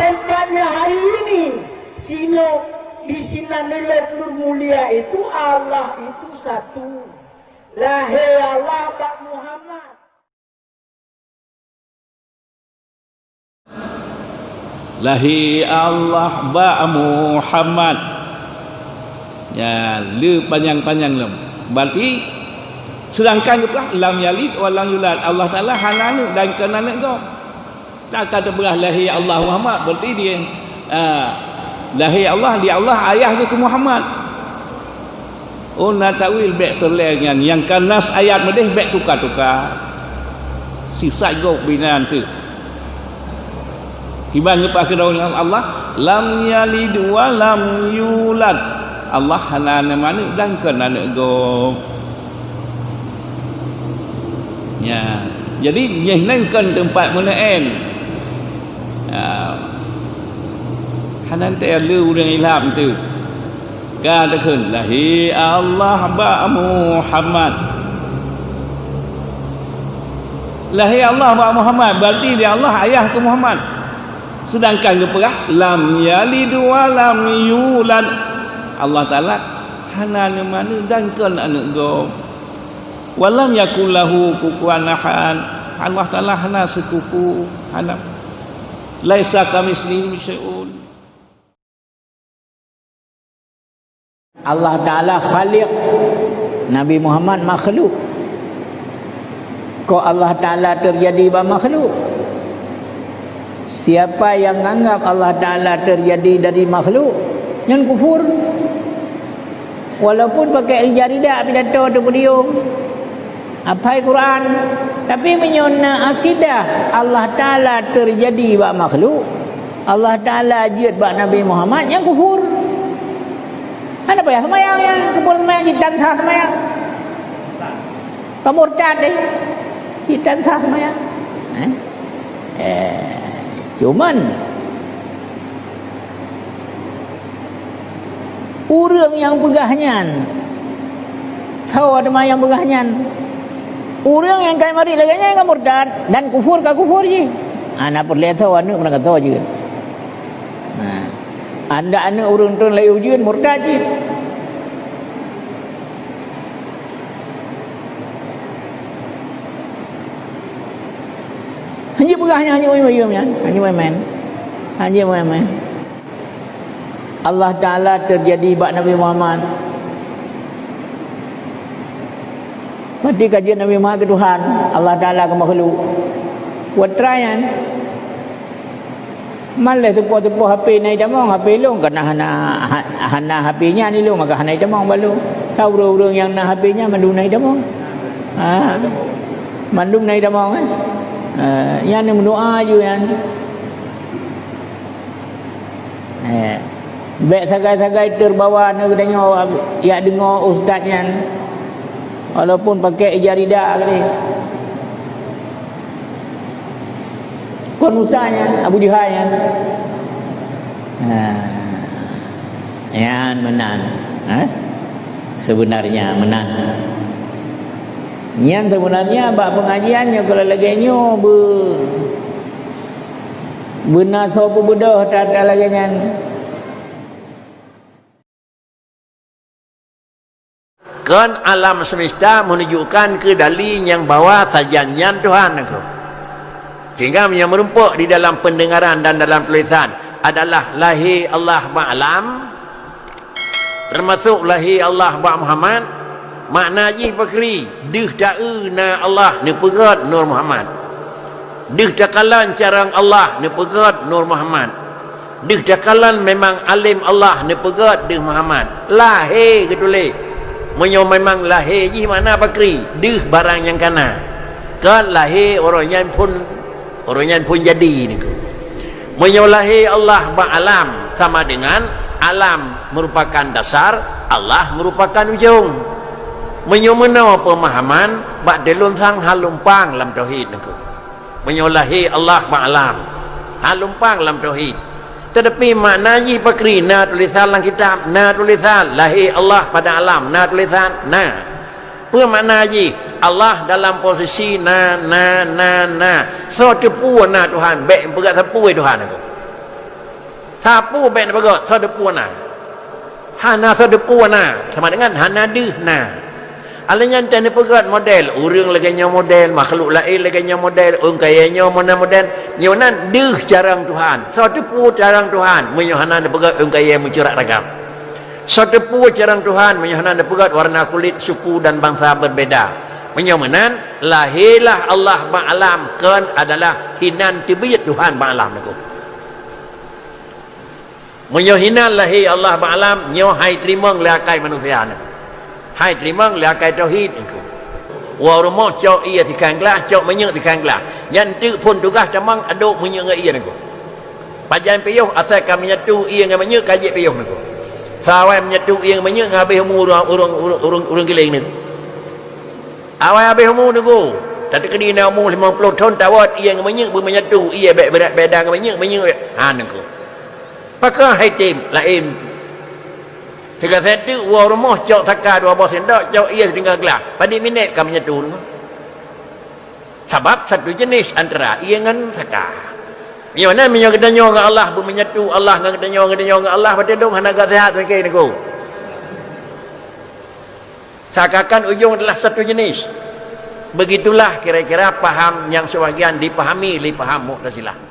tempatnya hari ini sino di Sinanilek Nur Mulia itu Allah itu satu. Lahir Allah Pak Muhammad. Lahir Allah Pak Muhammad. Ya, le panjang-panjang lem. Berarti sedangkan itu lam yalid wa lam yulad. Allah Taala hananu dan kenana kau. Tak kata berah lahir Allah Muhammad, berarti dia lahir Allah, dia Allah ayah ke Muhammad. Oh nak takwil baik perlengan yang kanas ayat medeh baik tukar-tukar. Sisa go binan tu. Hibang apa kedaulatan Allah? Lam yalid wa lam yulad. Allah hanana mana dan kenana go. Ya. Jadi nyenengkan tempat mana hanan tak lu dengan ilham tu katakan lahir Allah ba Muhammad. Lahir Allah ba Muhammad berarti dia Allah ayah ke Muhammad. Sedangkan dia perah lam yalid wa lam yulad. Allah Taala hanan mana dan kan anak go walam yakul lahu kufuwan ahad. Allah Taala hana sekufu hana laisa kamitslihi syai'un. Allah Ta'ala khaliq, Nabi Muhammad makhluk. Kok Allah Ta'ala terjadi makhluk? Siapa yang anggap Allah Ta'ala terjadi dari makhluk, yang kufur. Walaupun pakai jaridah pidato atau podium, apa Quran, tapi menyona akidah Allah Ta'ala terjadi bak makhluk, Allah Ta'ala jid bak Nabi Muhammad, yang kufur. Ada apa ya semayang yang kufur semayang jitan sah semayang kemurtad deh jitan sah semayang cuman orang yang pegahnya tahu ada yang pegahnya orang yang kaya mari lagi yang murtad dan kufur ke kufur je anak perlu tahu anak pernah tahu juga anda anak orang tu lagi ujian murtad je hanya pegahnya hanya main Allah Ta'ala terjadi bak Nabi Muhammad. Berarti kajian Nabi Muhammad ke Tuhan, Allah Ta'ala ke makhluk. Buat tryan malah tepuh HP naik damang, HP long kena hana HP-nya ni long, maka naik damang balu. Tahu orang yang nak HP-nya mandum naik damang. Mandum naik damang kan. Yang ni mendoa je yang. Baik sagai-sagai terbawa nak dengar ya dengar ustaznya. Walaupun pakai jaridah kali. Kon ustaznya Abu Jahal yang menang. Sebenarnya menang. Yang sebenarnya bab pengajiannya kalau laganya benar sopo bedah tak laganya. Kan alam semesta menunjukkan ke dalil yang bawa sajannya Tuhan aku. Sehingga yang merumpuk di dalam pendengaran dan dalam tulisan adalah lahir Allah ba'alam, termasuk lahir Allah ba' Muhammad. Makna ji pakri dih ta'u na Allah ni pegat Nur Muhammad, dih takalan carang Allah ni pegat Nur Muhammad, dih takalan memang alim Allah ni pegat dih Muhammad. Lahir ketulih menyo memang lahir ji mana pakri dih barang yang kana kan lahir orang yang pun jadi ni menyo lahir Allah ba'alam sama dengan alam merupakan dasar, Allah merupakan ujung. Menyomena pemahaman bak delun sang halumpang dalam tauhid niku. Menyolahi Allah ba'alam halumpang dalam tauhid. Tetapi makna ji pakri na tulisan dalam kitab, na tulisan lahir Allah pada alam, na tulisan na. Apa makna ji? Allah dalam posisi na. So tepu na Tuhan, baik berat tepu Tuhan aku. Thapu baik bagot sadepuana. Hana sadepuana sama dengan hana dehna. Alanya dan pegat model, urang laganya model, makhluk lain laganya model, orang kayanya mana model. Nyonan deh jarang Tuhan. Sadepu jarang Tuhan, menyohana pegat orang kaya mencurak ragam. Sadepu jarang Tuhan, menyohana pegat warna kulit, suku dan bangsa berbeza. Menyomanan lahirlah Allah ba'alam kan adalah hinan tibiyat Tuhan ba'alam aku. Menyohinan lahir Allah ba'alam nyo hai terima ngelakai manusia ni. Hai terima ngelakai tauhid aku. Warmo cok ia di kanglah, cok menyek di kanglah. Yang tu pun tugas tamang aduk menyek ngai ia aku. Pajan piyuh asal kami nyatu ia ngai menyek kajik piyuh aku. Sawai menyatu ia ngai menyek ngabih urang giling ni. Awal habis umur tu. Tapi kena umur 50 tahun tawat ia menyek bermenyatu ia berat bedang menyek ha nengko. Pakah haitim lain. Tiga satu wa rumah cok takar 2 sendok cok ia tinggal gelas. Pada minit kami menyatu tu. Sebab satu jenis antara ia dengan takar. Mana menyo kedanyo dengan Allah bermenyatu Allah dengan kedanyo dengan Allah pada dong hanaga sehat sekali nengko. Seakan ujung adalah satu jenis. Begitulah kira-kira paham yang sebagian dipahami oleh paham Mu'tazilah.